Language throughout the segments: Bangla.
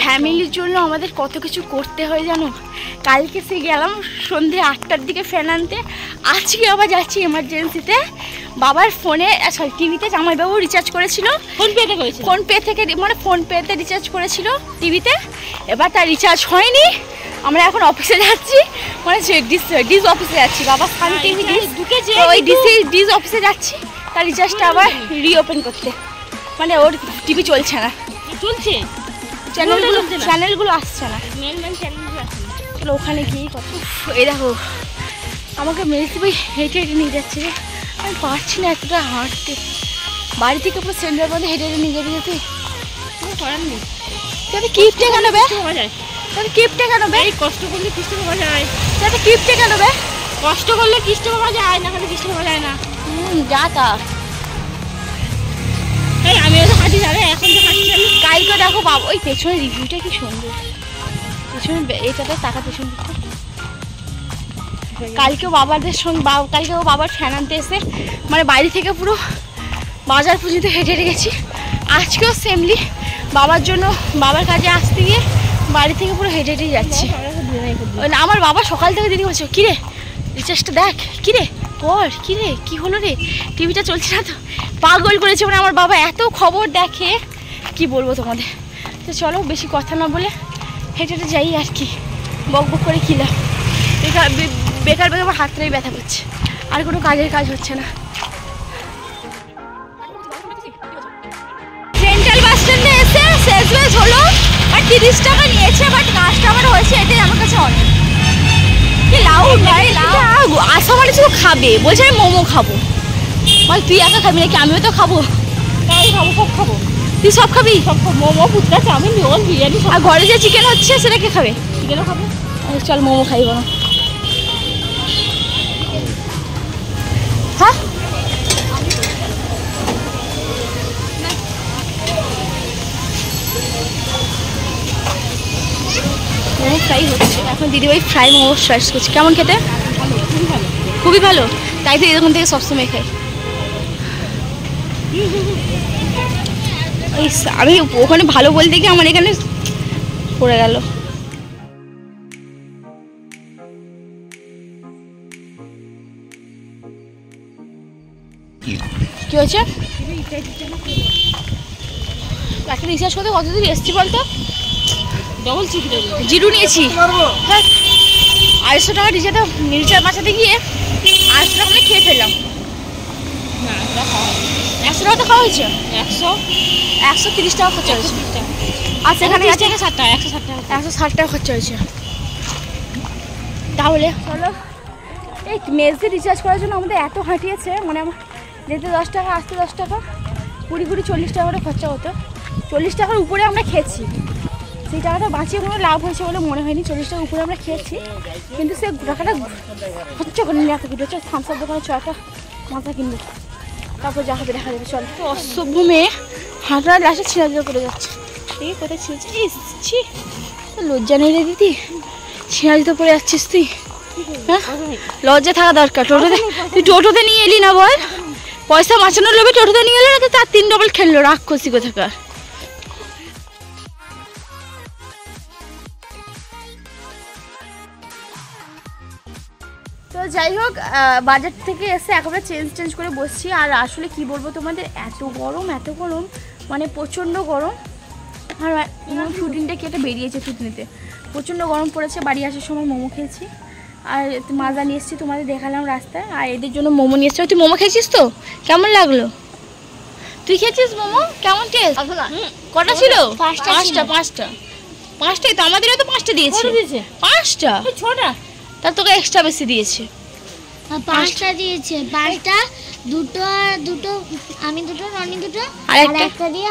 ফ্যামিলির জন্য আমাদের কত কিছু করতে হয় জানো। কালকে সে গেলাম সন্ধ্যে 8টার দিকে ফ্যান আনতে, আজকে আবার যাচ্ছি এমার্জেন্সিতে। বাবার ফোনে সরি টিভিতে জামাইবাবু রিচার্জ করেছিল, ফোনপে থেকে মানে ফোনপেতে রিচার্জ করেছিল টিভিতে। এবার তার রিচার্জ হয়নি, আমরা এখন অফিসে যাচ্ছি, মানে ডিস অফিসে যাচ্ছি। বাবা সান টিভি ঢুকেছে, ওই ডিস অফিসে যাচ্ছি তার রিচার্জটা আবার রিওপেন করতে। মানে ওর টিভি চলছে না, চলছে চ্যানেলগুলো আসছে না, চলো ওখানে গিয়েই কথা। এই দেখো আমাকে মেরেছি ভাই, হেঁটে হেঁটে নিয়ে যাচ্ছে রে, আমি পারছি না এতটা হাঁটতে। বাড়ি থেকে পুরো সেন্টার পর্যন্ত হেঁটে হেঁটে নিয়ে যাবি না তুই? করার নেই, যাতে কিপটে কেন বে, যাতে কিপটে কেন বে, কষ্ট করলে কিস্তি পাওয়া যায়, যাতে কিপটে কেন বে, কষ্ট করলে কিস্তি পাওয়া যায় না, খালি কিস্তি পাওয়া যায় না। যা তা এই আমিও তো হাঁটি যাবে, এখন তো হাঁটছি আমি। কালকে দেখো বাবা ওই পেছনে রিভিউটা কি সুন্দর, পেছনে এটাতে টাকা পেছন দিতে। কালকেও বাবাদের সঙ্গে কালকেও বাবার ফ্যান আনতে এসে মানে বাড়ি থেকে পুরো বাজার পর্যন্ত হেঁটে হেঁটে গেছি। আজকেও সেমলি বাবার জন্য বাবার কাজে আসতে গিয়ে বাড়ি থেকে পুরো হেঁটে হেঁটেই যাচ্ছি। আমার বাবা সকাল থেকে দিদি বলছে কিরে রিচার্জটা দেখ, কিরে কর, কিরে কি হলো রে, টিভিটা চলছে না তো, পাগল করেছে। মানে আমার বাবা এত খবর দেখে কি বলবো তোমাদের। তো চলো বেশি কথা না বলে হেঁটে হেঁটে যাই আর কি, বক বক করে খিলাম। বেকার বেকার আমার হাতটাই ব্যথা করছে, আর কোনো কাজের কাজ হচ্ছে না। সেন্ট্রাল বাস স্ট্যান্ডে এসে শেষ হলো, আর 30 টাকা নিয়েছে, বাট কাজটা আমার হয়েছে, এটাই আমার কাছে অনেক। কি লাউড ভাই, আসা মানে শুধু খাবে, বলছে আমি মোমো খাবো। বল তুই একা খাবি নাকি, আমিও তো খাবো। তাই খাবো, সব খাবো। তুই সব খাবি? সব খাবো, মোমো, ফুচকা, চাউমিন, রোল, বিরিয়ানি। আর ঘরে যে চিকেন হচ্ছে সেটা কে খাবে? চিকেনও খাবে। চল মোমো খাইব না। হ্যাঁ মোমো ফ্রাই হচ্ছে এখন, দিদিভাই ফ্রাই মোমো চয়েস করছে। কেমন খেতে? খুবই ভালো, তাই তো এরকম থেকে সবসময় খাই। আমি ওখানে ভালো বলতে গিয়ে আমার এখানে পড়ে গেল। কি হয়েছে? একটা রিচার্জ করতে কত দূর এসছি বলতো? ডবল জিরো নিয়েছি, 250 টাকা রিচার্জ বাঁচাতে গিয়ে 250 টাকা মানে খেয়ে ফেললাম। 100 টাকা তো খাওয়া হয়েছে, 130 টাকা খরচা হয়েছে। আর সেখানে 160 টাকা খরচা হয়েছে। তাহলে চলো এই মেসে রিচার্জ করার জন্য আমাদের এত হাঁটিয়েছে, মানে আমার যেতে 10 টাকা আসতে 10 টাকা, 20 40 টাকা করে খরচা হতো। 40 টাকার উপরে আমরা খেয়েছি, সেই টাকাটা বাঁচিয়ে কোনো লাভ হয়েছে বলে মনে হয়নি। 40 টাকার উপরে আমরা খেয়েছি, কিন্তু সে টাকাটা খরচা করে নিয়ে এত কিছু হচ্ছে। থামসার দোকানে ছয়টা মাথা কিনবে, তারপর যা হবে দেখা যাবে। চল তো অসভ্য মেয়ে হাঁটার লাশে ছিঁড়া করে যাচ্ছে। এই কোথায় ছিঁড়েছে, ছি লজ্জা নেই রে দিদি, ছিঁড়া তো পরে যাচ্ছিস তুই। হ্যাঁ লজ্জা থাকা দরকার। টোটোতে তুই টোটোতে নিয়ে এলি না বল, পয়সা বাঁচানোর লোভে টোটোতে নিয়ে এলো না, তো তার 3 ডবল খেললো, রাক্ষসী কোথাকার। তো যাই হোক বাজার থেকে এসে একেবারে চেঞ্জ করে বসছি। আর আসলে কি বলবো তোমাদের, এত গরম মানে প্রচণ্ড গরম। আর ছুটিনটা কেটে বেরিয়েছে, ছুটিনিতে প্রচণ্ড গরম পড়েছে। বাড়ি আসার সময় মোমো খেয়েছি, আর মাজা নিয়ে এসেছি, তোমাদের দেখালাম রাস্তায়। আর এদের জন্য মোমো নিয়ে এসছি। তুই মোমো খেয়েছিস তো, কেমন লাগলো? তুই খেয়েছিস মোমো, কেমন টেস্ট? কটা ছিল? 5টাই তো, আমাদেরও তো 5টা দিয়েছে। 5টা? 6টা? তার তোকে এক্সট্রা বেশি দিয়েছে। 5টা দিয়েছে, 5টা, দুটো আমি, দুটো রনি, দুটো আর একটা দিয়ে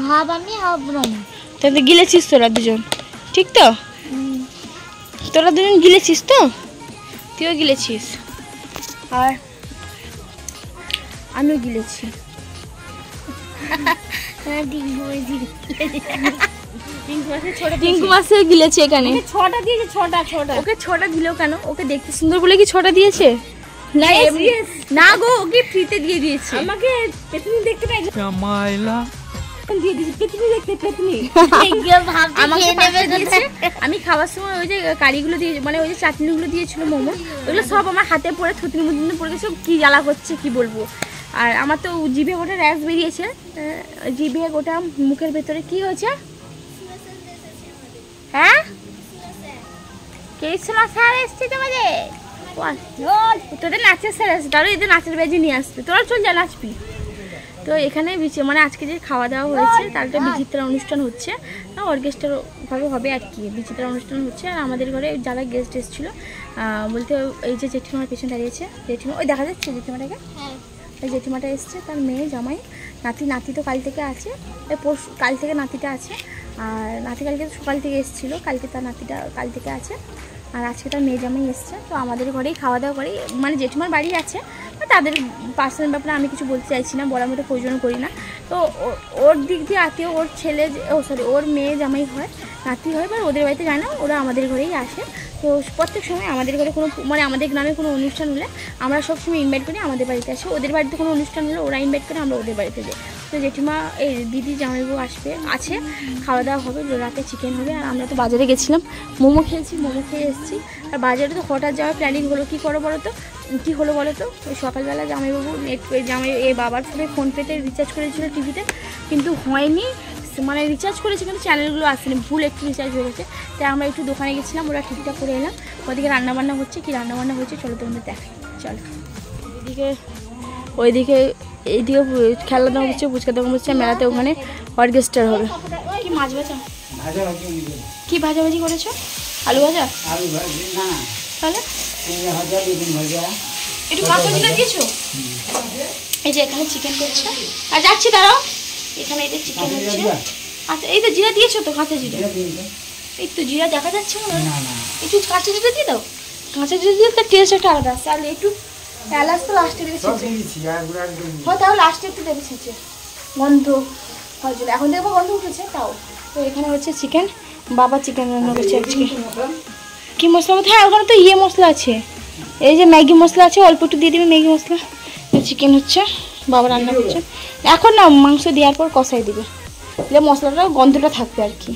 হাফ আমি, হাফ রনি। তাহলে গিলেছিস তোরা দুজন, ঠিক তো? তোরা দুজন গিলেছিস তো? তুইও গিলেছিস আর আমিও গিলেছি। টিঙ্কু মাসে গিলেছে এখানে। 6টা দিয়েছে, 6টা। ওকে 6টা দিল কেন? ওকে দেখতে সুন্দর বলে কি 6টা দিয়েছে? না না গো, ওকে ফ্রিতে দিয়ে দিয়েছে। আমাকে পেছনে দেখতে পাই দিয়ে দিচ্ছি পেতনি দেখতে পেতনি। ভাবছি আমাকে খেয়ে নেবে পাশে দিয়েছে। আমি খাওয়ার সময় ওই যে কারিগুলো দিয়ে মানে ওই যে চাটনিগুলো দিয়েছিল মোমো, ওগুলো সব আমার হাতে পড়ে থুতনি মুতনি পড়ে গেছে, কি জ্বালা করছে কি বলবো। আর আমার তো জিভে গোটা র্যাশ বেরিয়েছে, জিভে গোটা মুখের ভেতরে কি হয়েছে? হ্যাঁ কৃষ্ণ স্যার এসছে তোমাদের? তোদের নাচের স্যার আসছে, তাহলে এদের নাচের বেজে নিয়ে আসবে, তোরা চল যা নাচবি। তো এখানে মানে আজকে যে খাওয়া দাওয়া হয়েছে তার একটা বিচিত্রা অনুষ্ঠান হচ্ছে, অর্কেস্ট্রার ভাবে হবে আর কি, বিচিত্রা অনুষ্ঠান হচ্ছে। আর আমাদের ঘরে যারা গেস্ট এসেছিলো বলতে এই যে জেঠিমার পেছনে দাঁড়িয়েছে, জেঠিমা ওই দেখা যাচ্ছে জেঠিমাটাকে, ওই জেঠিমাটা এসছে, তার মেয়ে জামাই নাতি তো কাল থেকে আছে, পরশু কাল থেকে নাতিটা আছে, আর নাতি কালকে সকাল থেকে এসেছিলো, কালকে তার নাতিটা কাল থেকে আছে, আর আজকে তার মেয়ে জামাই এসছে। তো আমাদের ঘরেই খাওয়া দাওয়া করে, মানে জেঠিমার বাড়ি আছে, তাদের পার্সোনাল ব্যাপারে আমি কিছু বলতে চাইছি না, বলার মতো প্রয়োজন করি না। তো ওর দিক দিয়ে আত্মীয়, ওর ছেলে ওর মেয়ে জামাই হয়, নাতি হয়, বা ওদের বাড়িতে যায় না, ওরা আমাদের ঘরেই আসে। তো প্রত্যেক সময় আমাদের ঘরে কোনো মানে আমাদের গ্রামে কোনো অনুষ্ঠান হলে আমরা সবসময় ইনভাইট করি আমাদের বাড়িতে আসে, ওদের বাড়িতে কোনো অনুষ্ঠান হলে ওরা ইনভাইট করে, আমরা ওদের বাড়িতে যাই। তো জেঠিমা এই দিদি জামাইবাবু আছে, খাওয়া দাওয়া হবে, রাতে চিকেন হবে। আর আমরা তো বাজারে গেছিলাম, মোমো খেয়েছি, মোমো খেয়ে এসেছি। আর বাজারে তো হঠাৎ যাওয়ার প্ল্যানিং হলো, কী করো বলো তো, কী হলো বলো তো, ওই সকালবেলা জামাইবাবু বাবার ফোনে ফোনপেতে রিচার্জ করেছিল টিভিতে, কিন্তু হয়নি, মানে রিচার্জ করেছে কিন্তু চ্যানেলগুলো আসেনি, ভুল একটু রিচার্জ হয়ে গেছে। তাই আমরা একটু দোকানে গেছিলাম, ওরা ঠিকঠাক করে এলাম। ওদিকে রান্নাবান্না হচ্ছে, কি রান্নাবান্না হচ্ছে চলো তোমাদের দেখাই, চলো। ওইদিকে এইদিকে খেলাধুলা হচ্ছে, ফুচকা দোকান হচ্ছে, মেলাতে ওখানে অর্কেস্ট্রা হবে। কি মাছ ভাজা, কি ভাজাভাজি করেছো? আলু ভাজা, তাহলে একটু কাঁচা জিরা দিয়েছো? এই যে এখানে চিকেন করছে, আর যাচ্ছি দাঁড়াও, এখানে এই যে চিকেন হচ্ছে। আচ্ছা এই তো জিরা দিয়েছো তো, কাঁচা জিরা, এই তো জিরা দেখা যাচ্ছে না, একটু কাঁচা জিরা দিয়ে দাও, কাঁচা জিরা দিয়ে তার টেস্ট একটা আলাদা আসছে। আর একটু এলাচ তো লাস্টে দিয়েছি, তাও লাস্টে একটু দেবেছে গন্ধ হওয়ার জন্য, এখন দেখবো গন্ধ উঠেছে তাও। তো এখানে হচ্ছে চিকেন, বাবা চিকেন রান্না করছে আজকে। কী মশলা বলতে? হ্যাঁ ওখানে তো মশলা আছে, এই যে ম্যাগি মশলা আছে, অল্প একটু দিয়ে দেবে ম্যাগি মশলা। চিকেন হচ্ছে, বাবা রান্না করছে, এখন না মাংস দেওয়ার পর কষাই দিবে, তাহলে মশলাটা গন্ধটা থাকবে আর কি।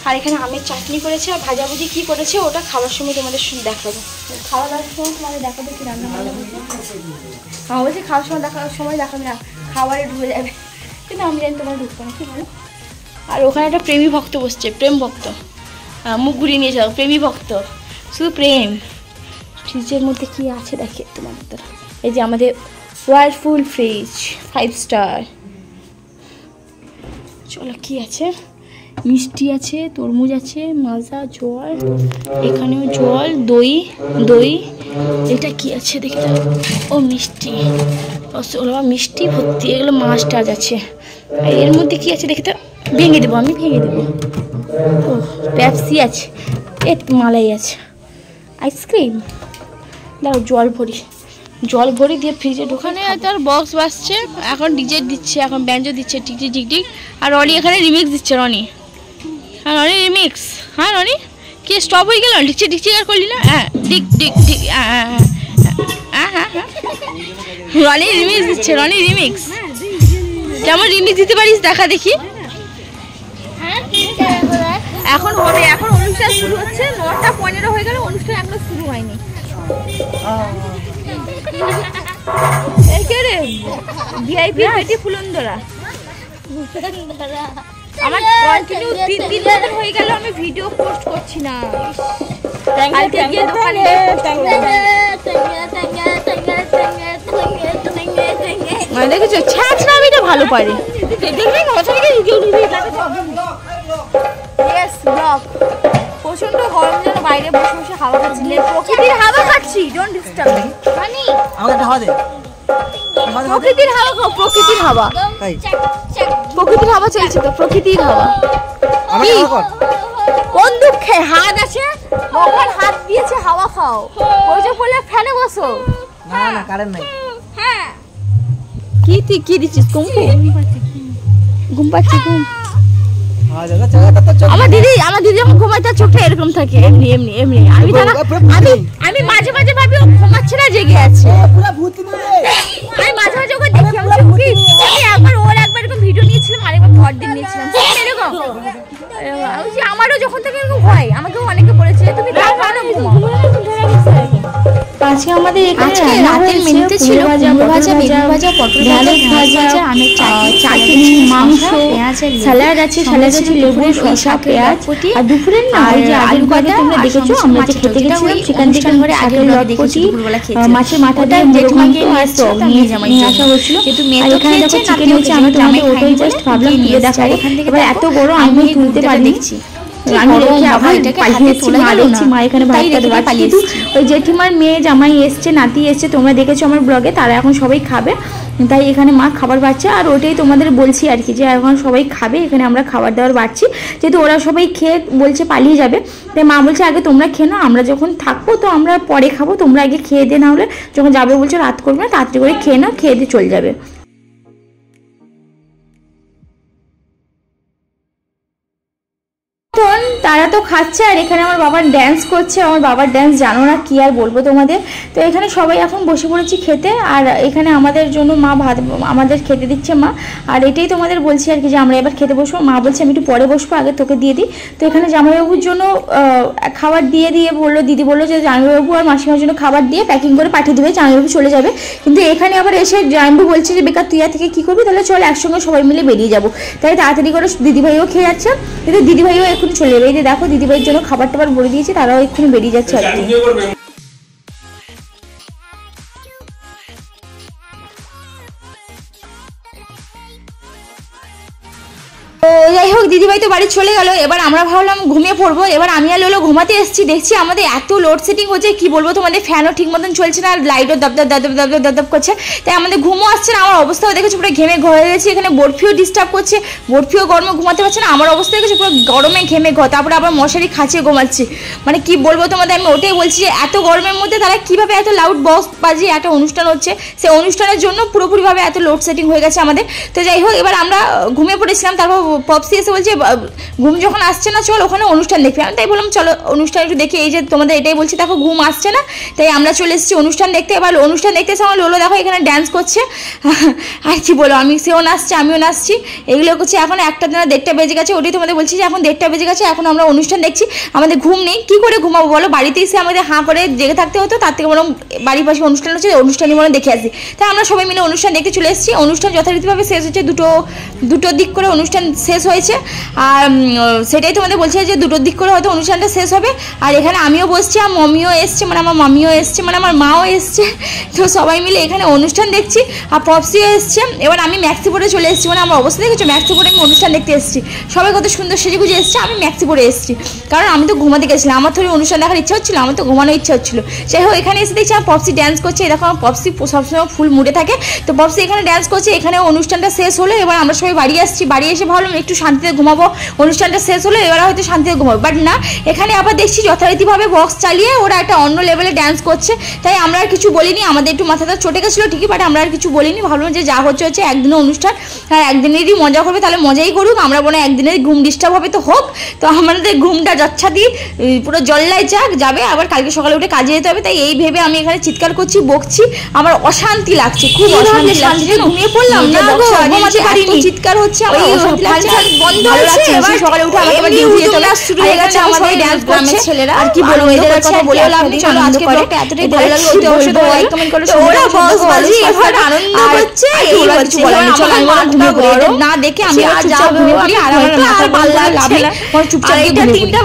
আর এখানে আমের চাটনি করেছে, আর ভাজাভুজি কী করেছে ওটা খাওয়ার সময় তোমাদের দেখাবো, খাওয়া দাওয়ার সময় তোমাদের দেখাবো কি রান্না বান্না করছে। আমার বলছি খাওয়ার সময় দেখাবে না, খাবারে ঢুকে যাবে, কিন্তু আমি জানি তোমার ঢুকবো না, কি বলো। আর ওখানে একটা প্রেমী ভক্ত বসছে, প্রেম ভক্ত, মুখ ঘুরিয়ে নিয়ে যাও, প্রেমী ভক্ত, শুধু প্রেম। ফ্রিজের মধ্যে কি আছে দেখে তোমাদের দ্বারা, এই যে আমাদের ওয়ার্লপুল ফ্রিজ 5 স্টার। চলো কি আছে, মিষ্টি আছে, তরমুজ আছে, মাজা, জল, এখানেও জল, দই, এটা কি আছে দেখে দাও, ও মিষ্টি, ওরা মিষ্টি ভর্তি, এগুলো মাছ টাছ আছে। আর এর মধ্যে কি আছে দেখে তো, ভেঙে দেবো, আমি ভেঙে দেবো। ও পেপসি আছে, মালাই আছে, আইসক্রিম, দাঁড়াও জল ভরি দিয়ে ফ্রিজে ঢোকানে। তার বক্স বাজছে, এখন ডিজে দিচ্ছে, এখন ব্যাঞ্জো দিচ্ছে, টিকটিক টিকটিক। আর রনি এখানে রিমিক্স দিচ্ছে, রনি, হ্যাঁ রনি রিমিক্স, হ্যাঁ রনি কি স্টপ হয়ে গেল, ডিকচিক আর করলি না, হ্যাঁ ডিক ডিক ডিক, হ্যাঁ হ্যাঁ হ্যাঁ, রনি রিমিক্স দিচ্ছে, রনি রিমিক্স, কেমন রিমিক্স দিতে পারিস দেখা দেখি। এখন হবে, এখন অনুষ্ঠান শুরু হচ্ছে, 9:15 হয়ে গেল, অনুষ্ঠান এখনো শুরু হয়নি। এই কে রে, ভিআইপি পেটি ফুলন্দরা, আমার কন্টিনিউ 3 দিন হয়ে গেল আমি ভিডিও পোস্ট করছি না। কালকে গিয়ে দোকানে মানে দেখেছো, ছ্যাঁচড়া আমিটা ভালো পারে, দেখবে ব্লগ। প্রচন্ড গরম যেন, বাইরে বসে বসে হাওয়া খাচ্ছি, প্রকৃতির হাওয়া খাচ্ছি, ডোন্ট ডিস্টার্ব মি। প্রকৃতির হাওয়া খাও, প্রকৃতির হাওয়া, প্রকৃতির হাওয়া চলছে তো, প্রকৃতির হাওয়া। কোন দুঃখে হাত আছে, ভগবান হাত দিয়েছে, হাওয়া খাও, ওই যে বলে ফ্যানে বসো, না না কারেন্ট নাই। হ্যাঁ কি তুই কি দিচ্ছিস, ঘুম পাচ্ছি, ঘুম। আমার দিদি যখন ঘুমায় তার চোখটা এরকম থাকে, এমনি এমনি এমনি। আমি মাঝে মাঝে ভাবি ও ঘুমাচ্ছে না, জেগে আছে। আমি মাঝে মাঝে ওকে দেখি, একবার ওর একবার এরকম ভিডিও নিয়েছিলাম, আরেকবার পর দিন নিয়েছিলাম, এরকম। আমারও যখন থেকে এরকম হয়, আমাকেও অনেকে বলেছে তুমি তাও কেন ঘুমাও। আজকে আমাদের এখানে রাতের মেনুতে ছিল কুমড়ো ভাজা, বেগুন ভাজা, পটল ভাজা, আমের চাটনি, মাংস, স্যালাড আছে, লেবু, শসা, পেঁয়াজ, আর দুপুরের না ওই যে আলু ভাজা তোমরা দেখেছো আমরা যে খেতে গেছিলাম সেখান থেকে ঘরে আগে লটপটি মাছের মাথা দিয়ে জেঠমাকে নিয়ে আসা হয়েছিল। আর এখানে দেখো চিকেন হচ্ছে, আমি তোমাদের ওটাই জাস্ট ভাবলাম তুলে দেখাবো। এবার এত বড় আমি তুলতে পারি দেখছি, আমি রেখে আবার পালিয়েছি, মা দেখছি মা এখানে ভাতটা দেওয়া, কিন্তু ওই জেঠিমার মেয়ে জামাই এসছে, নাতি এসছে, তোমরা দেখেছো আমার ব্লগে, তারা এখন সবাই খাবে, তাই এখানে মা খাবার বাড়ছে। আর ওটাই তোমাদের বলছি আর কি, যে এখন সবাই খাবে, এখানে আমরা খাবার দাবার বাড়ছি, যেহেতু ওরা সবাই খেয়ে বলছে পালিয়ে যাবে, তাই মা বলছে আগে তোমরা খেয়ে নাও, আমরা যখন থাকবো তো আমরা পরে খাবো, তোমরা আগে খেয়ে দিয়ে, না হলে যখন যাবে বলছে রাত করবে না, তাড়াতাড়ি করে খেয়ে নাও, খেয়ে দিয়ে চলে যাবে। তারা তো খাচ্ছে, আর এখানে আমার বাবার ড্যান্স করছে, আমার বাবার ড্যান্স জানো না কি আর বলবো তোমাদের। তো এখানে সবাই এখন বসে পড়েছি খেতে, আর এখানে আমাদের জন্য মা ভাত আমাদের খেতে দিচ্ছে মা। আর এটাই তোমাদের বলছি আর কি, যে আমরা এবার খেতে বসবো। মা বলছে আমি একটু পরে বসবো, আগে তোকে দিয়ে দিই। তো এখানে জামাইবাবুর জন্য খাবার দিয়ে বললো, দিদি বললো যে জামাইবাবু আর মাসিমার জন্য খাবার দিয়ে প্যাকিং করে পাঠিয়ে দেবে, জামাইবাবু চলে যাবে। কিন্তু এখানে আবার এসে জামাইবাবু বলছে যে বেকার তুই থেকে কী করবি, তাহলে চল একসঙ্গে সবাই মিলে বেরিয়ে যাবো। তাই তাড়াতাড়ি করে দিদিভাইও খেয়ে যাচ্ছে, কিন্তু দিদিভাইও এখন চলে যাবে। এই যে দেখো দিদিভাইয়ের জন্য খাবার টাবার বলে দিয়েছি, তারাও এক্ষুনি বেরিয়ে যাচ্ছে আর কি। তো যাই হোক দিদিভাই তো বাড়ি চলে গেল, এবার আমরা ভাবলাম ঘুমিয়ে পড়বো। এবার আমি আর লোলো ঘুমাতে এসেছি, দেখছি আমাদের এত লোডশেডিং হচ্ছে কি বলবো তোমাদের, ফ্যানও ঠিক মতন চলছে না, আর লাইটও দপ করছে, তাই আমাদের ঘুমও আসছে না। আমার অবস্থাও দেখেছো পুরো ঘেমে ঘরে গেছি, এখানে বরফিও ডিস্টার্ব করছে, বরফিও গরমে ঘুমাতে পারছে না, আমার অবস্থা দেখেছো পুরো গরমে ঘেমে তারপরে আবার মশারি খাঁচিয়ে ঘুমাচ্ছি। মানে কি বলবো তোমাদের, আমি ওটাই বলছি যে এত গরমের মধ্যে তারা কীভাবে এত লাউড বক্স বাজিয়ে একটা অনুষ্ঠান হচ্ছে, সেই অনুষ্ঠানের জন্য পুরোপুরিভাবে এত লোডশেডিং হয়ে গেছে আমাদের। তো যাই হোক এবার আমরা ঘুমিয়ে পড়েছিলাম, তারপর পপসি এসে বলছে ঘুম যখন আসছে না চল ওখানে অনুষ্ঠান দেখবি। আমি তাই বললাম চলো অনুষ্ঠান একটু দেখি, এই যে তোমাদের এটাই বলছি দেখো ঘুম আসছে না, তাই আমরা চলে এসেছি অনুষ্ঠান দেখতে। এবার অনুষ্ঠান দেখতে এসে আমার লোলো দেখো এখানে ড্যান্স করছে, আর কি বলো আমি সেও নাচছে আমিও নাচছি, এগুলো করছি। এখন 1টা বেজে গেছে, ওটাই তোমাদের বলছি যে এখন 1:30 বেজে গেছে, এখন আমরা অনুষ্ঠান দেখছি, আমাদের ঘুম নেই, কী করে ঘুমাবো বলো, বাড়িতে এসে আমাদের হাঁ করে জেগে থাকতে হতো, তার থেকে বরং বাড়ির পাশে অনুষ্ঠান হচ্ছে অনুষ্ঠানই মনে দেখে আসি। তাই আমরা সবাই মিলে অনুষ্ঠান দেখতে চলে এসেছি। অনুষ্ঠান যথারীতিভাবে শেষ হচ্ছে, দুটো দিক করে অনুষ্ঠান শেষ হয়েছে, আর সেটাই তোমাদের বলছি যে 2টোর দিক করে হয়তো অনুষ্ঠানটা শেষ হবে। আর এখানে আমিও বসছি, আর মমিও এসছে, মানে আমার মামিও এসছে, মানে আমার মাও এসছে, তো সবাই মিলে এখানে অনুষ্ঠান দেখছি, আর পপসিও এসছে। এবার আমি ম্যাক্সি পরে চলে এসেছি, মানে আমার অবস্থা দেখেছো, ম্যাক্সি পরে আমি অনুষ্ঠান দেখতে এসেছি, সবাই কত সুন্দর সেজেগুজে এসছে, আমি ম্যাক্সি পরে এসেছি, কারণ আমি তো ঘুমাতে গেছিলাম, আমার থোড়ি অনুষ্ঠান দেখার ইচ্ছা হচ্ছিলো, আমার তো ঘুমানোর ইচ্ছা হচ্ছিলো। যাই হোক এখানে এসে দেখছি আমার পপসি ড্যান্স করছে, এরকম আমার পপসি সবসময় ফুল মুডে থাকে, তো পপসি এখানে ড্যান্স করছে। এখানে অনুষ্ঠানটা শেষ হলো, এবার আমরা সবাই বাড়ি আসছি, বাড়ি এসে ভাবলাম একটু শান্তিতে ঘুমাবো, অনুষ্ঠানটা শেষ হলো এবার হয়তো শান্তিতে ঘুমাবো, বাট না, এখানে আবার দেখছি যথারীতিভাবে বক্স চালিয়ে ওরা একটা অন্য লেভেলে ড্যান্স করছে। তাই আমরা আর কিছু বলিনি, আমাদের একটু মাথাটা চটে গেছিলো ঠিকই, বাট আমরা আর কিছু বলিনি, ভাবলাম যে যা হচ্ছে একদিনের অনুষ্ঠান, আর একদিনেরই মজা করবে, তাহলে মজাই করুক, আমরা মনে হয় একদিনেরই ঘুম ডিস্টার্ব হবে তো হোক, তো আমাদের ঘুমটা যচ্ছা দিয়ে পুরো জল্লাই যাবে, আবার কালকে সকালে উঠে কাজে যেতে হবে। তাই এই ভেবে আমি এখানে চিৎকার করছি, বকছি, আমার অশান্তি লাগছে, খুব অশান্তি লাগছে, ঘুমিয়ে পড়লাম না, চিৎকার হচ্ছে, আমার অশান্তি লাগছে, বন্ধ হচ্ছে। এবার সকালে উঠে আমাকে আবার ডিউটি যেতে হবে, শুরু হয়ে গেছে আমাদের ড্যান্স গ্রামের ছেলেরা, আর কি বলবো এদের কথা বলে লাভ নেই। চলো আজকে ব্লগটা এতটাই ভালো লাগলো, অতি অবশ্যই তোমরা লাইক কমেন্ট করো, ওরা বক্সবাজি এবার আনন্দ করছে, এই হচ্ছে চলো আমি ঘুমিয়ে পড়ি, না দেখে আমি চুপচাপ ঘুমিয়ে পড়ি, আর আমার মাথা ভালো লাগছে না, চুপচাপ 3টা